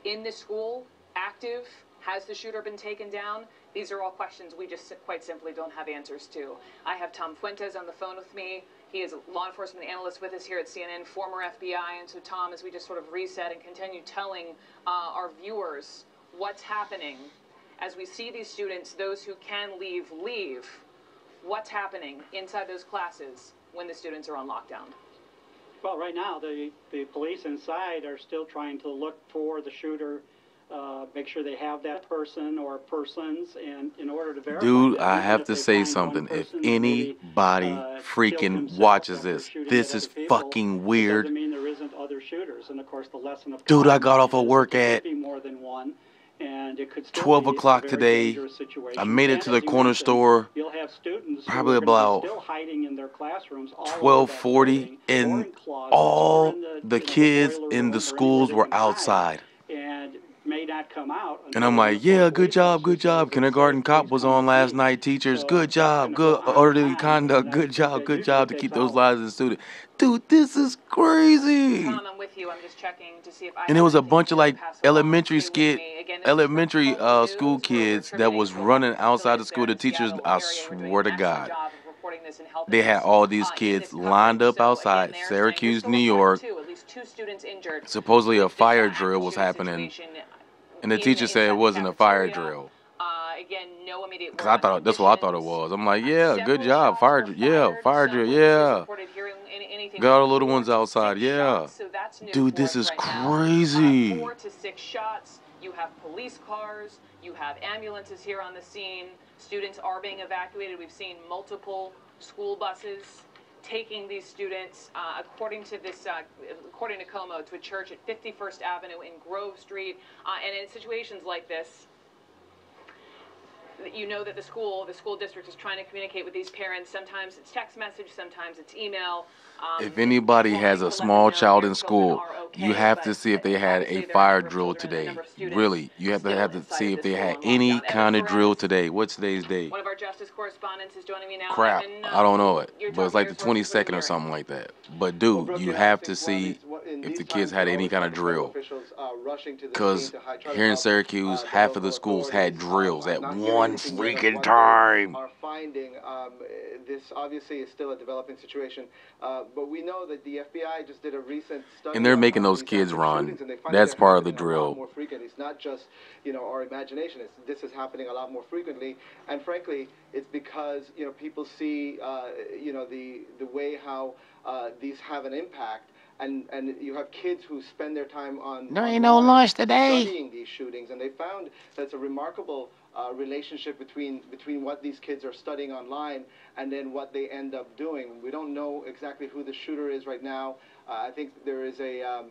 in the school, active? Has the shooter been taken down? These are all questions we just quite simply don't have answers to. I have Tom Fuentes on the phone with me. He is a law enforcement analyst with us here at CNN, former FBI. And so, Tom, as we just sort of reset and continue telling our viewers what's happening, as we see these students, those who can leave, leave, what's happening inside those classes when the students are on lockdown? Well, right now, the police inside are still trying to look for the shooter, make sure they have that person or persons, and in order to verify. Dude, I have to say something. If anybody freaking watches this, this is fucking weird. Doesn't mean there isn't other shooters, and of course the lesson of dude, I got off of work at more than one, and it could 12 o'clock today. I made it to the corner store probably about 12:40, and all the kids in the schools were outside. May not come out. And I'm like, yeah, good job, good job. Kindergarten cop was on last night. Teachers, good job, good orderly conduct, good job to keep those lives of the student. Dude, this is crazy. Tom, I'm with you. I'm just checking to see if I. And there was a bunch of like elementary school kids that was running outside the school. The teachers, I swear to God, they had all these kids lined up outside Syracuse, New York. Supposedly a fire drill was happening. And the teacher said it wasn't a fire drill. Because I thought that's what I thought it was. I'm like, yeah, good job, fire drill, yeah, fire drill, yeah. Got all the little ones outside, yeah. Dude, this is crazy. 4 to 6 shots. You have police cars. You have ambulances here on the scene. Students are being evacuated. We've seen multiple school buses taking these students, according to Como, to a church at 51st Avenue in Grove Street. And in situations like this, you know that the school district is trying to communicate with these parents. Sometimes it's text message, sometimes it's email. If anybody has a small child in school, you have to see if they had a fire drill today. Really, you have to see if they had any kind of drill today. What's today's date? One of our justice correspondents is joining me now. Crap, I don't know it, but it's like the 22nd or something like that. But dude, you have to see if the kids had any kind of drill. Because here in Syracuse, half of the schools had drills at one freaking time. Our finding, this obviously is still a developing situation, but we know that the FBI just did a recent study. And they're making those kids run. That's part of the drill. More frequent. It's not just, our imagination. This is happening a lot more frequently, and frankly, it's because people see the way how these have an impact. And you have kids who spend their time there ain't no lunch today studying these shootings, and they found that it's a remarkable relationship between what these kids are studying online and then what they end up doing. We don't know exactly who the shooter is right now. I think there is a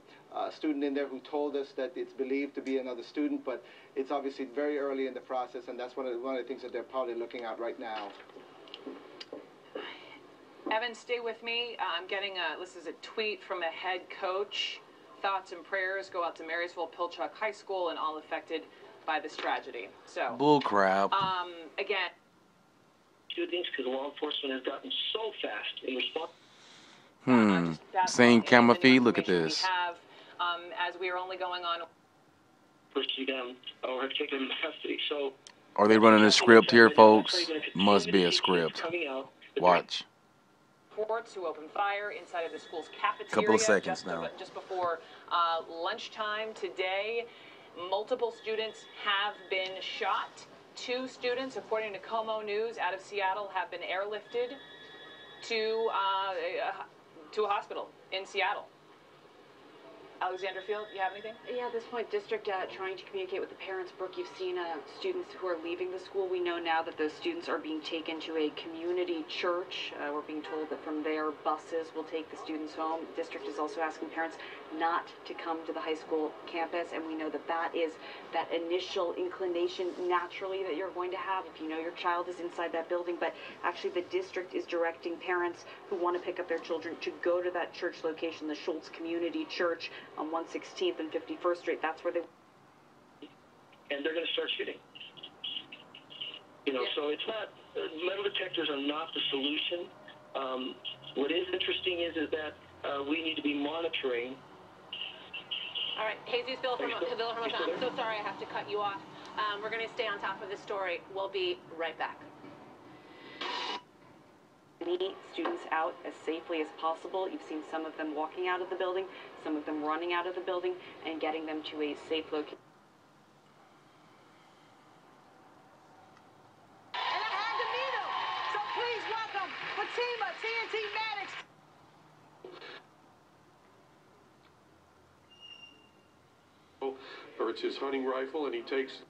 student in there who told us that it's believed to be another student, but it's obviously very early in the process, and that's one of the things that they're probably looking at right now. Evan, stay with me. I'm getting this is a tweet from a head coach. Thoughts and prayers go out to Maryville, Pilchuck High School, and all affected by this tragedy. So bull crap. Again, shootings because law enforcement has gotten so fast in response. Same camera feed. Look at this. We have, as we are only going on. Pushing them or taken them in custody. So are they running a script here, folks? Must be a script. Watch. Reports who opened fire inside of the school's cafeteria. Couple of seconds now. Just before lunchtime today, multiple students have been shot. 2 students, according to Como News, out of Seattle, have been airlifted to a hospital in Seattle. Alexander Field, you have anything? Yeah, at this point, district trying to communicate with the parents. Brooke, you've seen students who are leaving the school. We know now that those students are being taken to a community church. We're being told that from there, buses will take the students home. District is also asking parents not to come to the high school campus, and we know that that is that initial inclination naturally that you're going to have if you know your child is inside that building. But actually, the district is directing parents who want to pick up their children to go to that church location, the Schultz Community Church, on 116th and 51st Street. That's where they... And they're going to start shooting. So it's not... metal detectors are not the solution. What is interesting is that we need to be monitoring All right, Jesus Villahermose, I'm so sorry I have to cut you off. We're going to stay on top of this story. We'll be right back. Many students out as safely as possible. You've seen some of them walking out of the building, some of them running out of the building, and getting them to a safe location. And I had to meet him. So please welcome Fatima TNT Maddox. Or it's his hunting rifle, and he takes.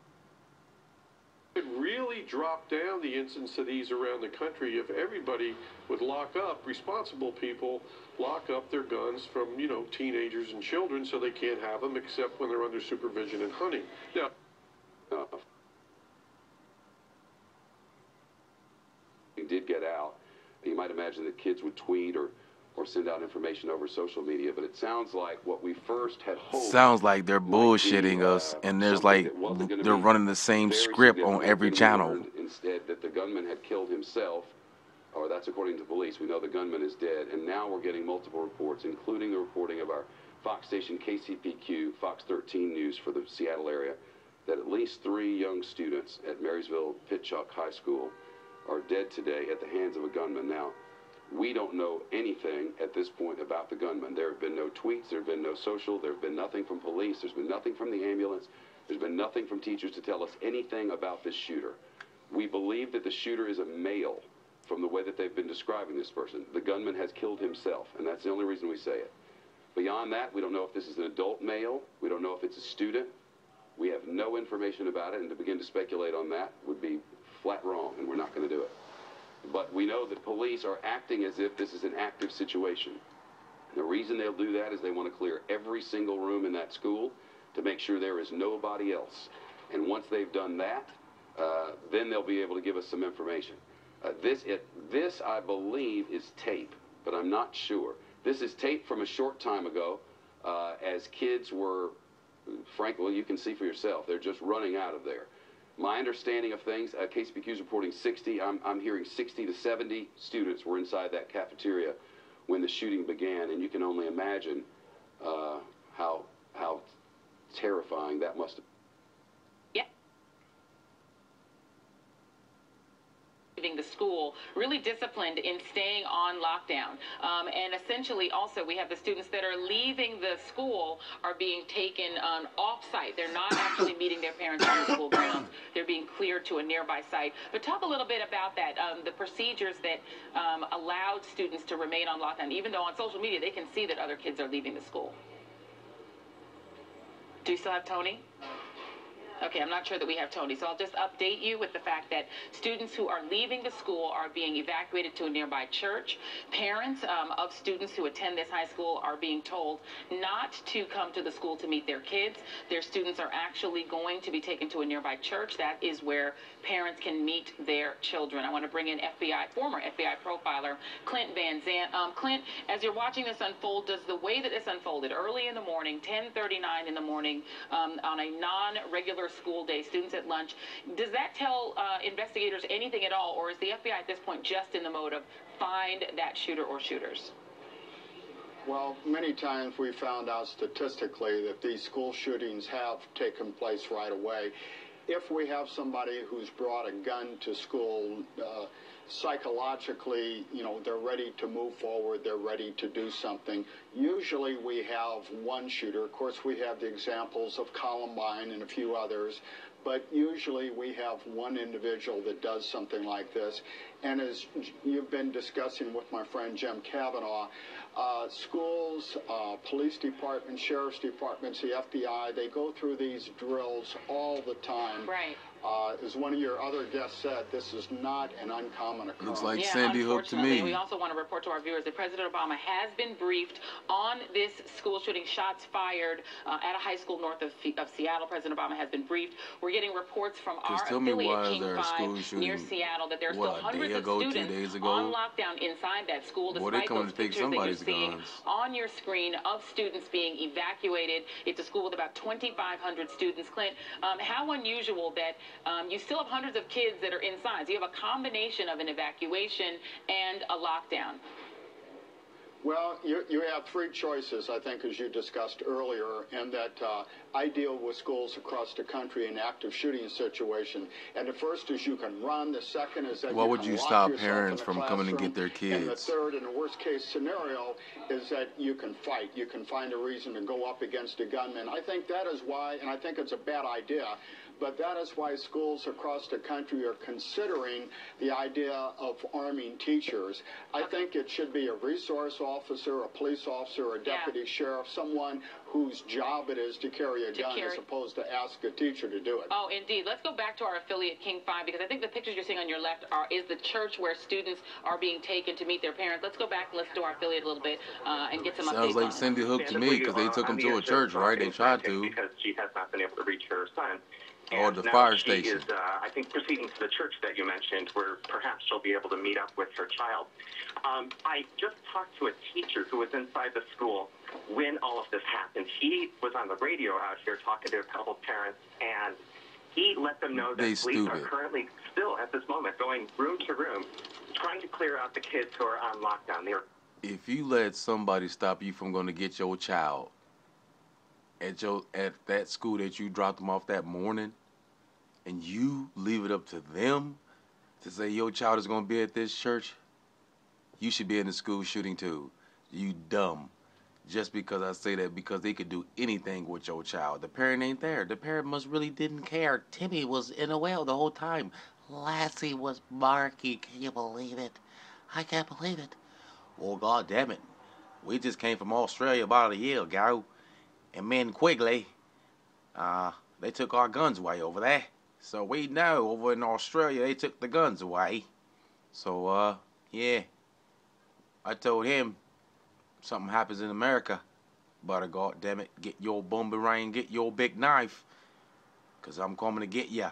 It really drop down the incidence of these around the country if everybody would lock up, responsible people lock up their guns from, you know, teenagers and children so they can't have them except when they're under supervision and hunting. Now, it did get out. You might imagine that kids would tweet or send out information over social media, but it sounds like what we first had hoped. Sounds like they're bullshitting us, and there's like they're running the same script on every channel. Instead, that the gunman had killed himself, or that's according to police. We know the gunman is dead, and now we're getting multiple reports, including the reporting of our Fox station KCPQ, Fox 13 News for the Seattle area, that at least 3 young students at Maryville Pitchock High School are dead today at the hands of a gunman. Now, we don't know anything at this point about the gunman. There have been no tweets, there have been no social, there have been nothing from police, there's been nothing from the ambulance, there's been nothing from teachers to tell us anything about this shooter. We believe that the shooter is a male from the way that they've been describing this person. The gunman has killed himself, and that's the only reason we say it. Beyond that, we don't know if this is an adult male, we don't know if it's a student. We have no information about it, and to begin to speculate on that would be flat wrong, and we're not going to do it. But we know that police are acting as if this is an active situation. The reason they'll do that is they want to clear every single room in that school to make sure there is nobody else. And once they've done that, then they'll be able to give us some information. This, I believe, is tape, but I'm not sure. This is tape from a short time ago as kids were, frankly, you can see for yourself, they're just running out of there. My understanding of things, KCPQ is reporting 60. I'm hearing 60 to 70 students were inside that cafeteria when the shooting began, and you can only imagine how terrifying that must have been. The school really disciplined in staying on lockdown, and essentially also we have the students that are leaving the school are being taken off-site. They're not actually meeting their parents on the school grounds. They're being cleared to a nearby site. But talk a little bit about that, the procedures that allowed students to remain on lockdown, even though on social media they can see that other kids are leaving the school. Do you still have Tony? Okay, I'm not sure that we have Tony, so I'll just update you with the fact that students who are leaving the school are being evacuated to a nearby church. Parents of students who attend this high school are being told not to come to the school to meet their kids. Their students are actually going to be taken to a nearby church. That is where parents can meet their children. I want to bring in former FBI profiler Clint Van Zandt. Clint, as you're watching this unfold, does the way that this unfolded early in the morning, 10:39 in the morning, on a non-regular school day, students at lunch, does that tell investigators anything at all, or is the FBI at this point just in the mode of find that shooter or shooters? Well, many times we found out statistically that these school shootings have taken place right away. If we have somebody who's brought a gun to school, psychologically, you know, they're ready to move forward, they're ready to do something. Usually we have one shooter. Of course, we have the examples of Columbine and a few others, but usually we have one individual that does something like this. And as you've been discussing with my friend Jim Kavanaugh, schools, police departments, sheriff's departments, the FBI, they go through these drills all the time. Right. As one of your other guests said, this is not an uncommon occurrence. Looks like Sandy Hook to me. We also want to report to our viewers that President Obama has been briefed on this school shooting, shots fired at a high school north of Seattle. President Obama has been briefed. We're getting reports from our affiliate King 5 near Seattle that there are still hundreds of students on lockdown inside that school, despite those pictures that you're seeing on your screen of students being evacuated. It's a school with about 2,500 students. Clint, how unusual that you still have hundreds of kids that are inside. So you have a combination of an evacuation and a lockdown. Well, you have three choices, I think, as you discussed earlier, and that I deal with schools across the country in active shooting situation. And the first is you can run. The second is that Why you would can you lock stop yourself parents in a from coming and get classroom. their And the kids? third, and the worst case scenario, is that you can fight. You can find a reason to go up against a gunman. I think that is why, and I think it's a bad idea, but that is why schools across the country are considering the idea of arming teachers. I think it should be a resource officer, a police officer, or a deputy sheriff, someone whose job it is to carry a gun as opposed to ask a teacher to do it. Oh, indeed. Let's go back to our affiliate, King 5, because I think the pictures you're seeing on your left is the church where students are being taken to meet their parents. Let's go back and let's do our affiliate a little bit and get some updates. Sounds like Cindy Hook to me, because they took him to a church, right? They tried to. Because she has not been able to reach her son. Or the fire station. She is, I think, proceeding to the church that you mentioned, where perhaps she'll be able to meet up with her child. I just talked to a teacher who was inside the school when all of this happened. He was on the radio out here talking to a couple parents, and he let them know that police are currently still, at this moment, going room to room, trying to clear out the kids who are on lockdown. If you let somebody stop you from going to get your child at that school that you dropped them off that morning, and you leave it up to them to say your child is going to be at this church, you should be in the school shooting too. You dumb. Just because I say that, because they could do anything with your child. The parent ain't there. The parent must really didn't care. Timmy was in a well the whole time. Lassie was barky. Can you believe it? I can't believe it. Well, God damn it. We just came from Australia about a year ago. And me and Quigley, they took our guns away over there. So we know over in Australia they took the guns away. So, yeah. I told him, something happens in America, but God damn it, get your boomerang, get your big knife, because I'm coming to get ya.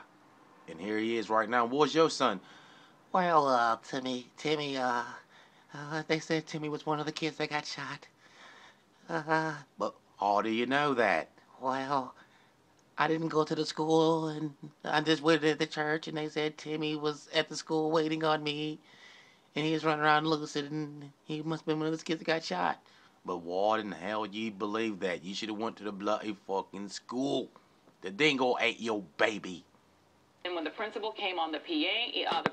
And here he is right now. Where's your son? Well, Timmy, they said Timmy was one of the kids that got shot. But how do you know that? Well, I didn't go to the school, and I just went to the church, and they said Timmy was at the school waiting on me, and he was running around lucid, and he must have been one of those kids that got shot. But why in the hell you believe that? You should have went to the bloody fucking school. The dingo ate your baby. And when the principal came on the PA, the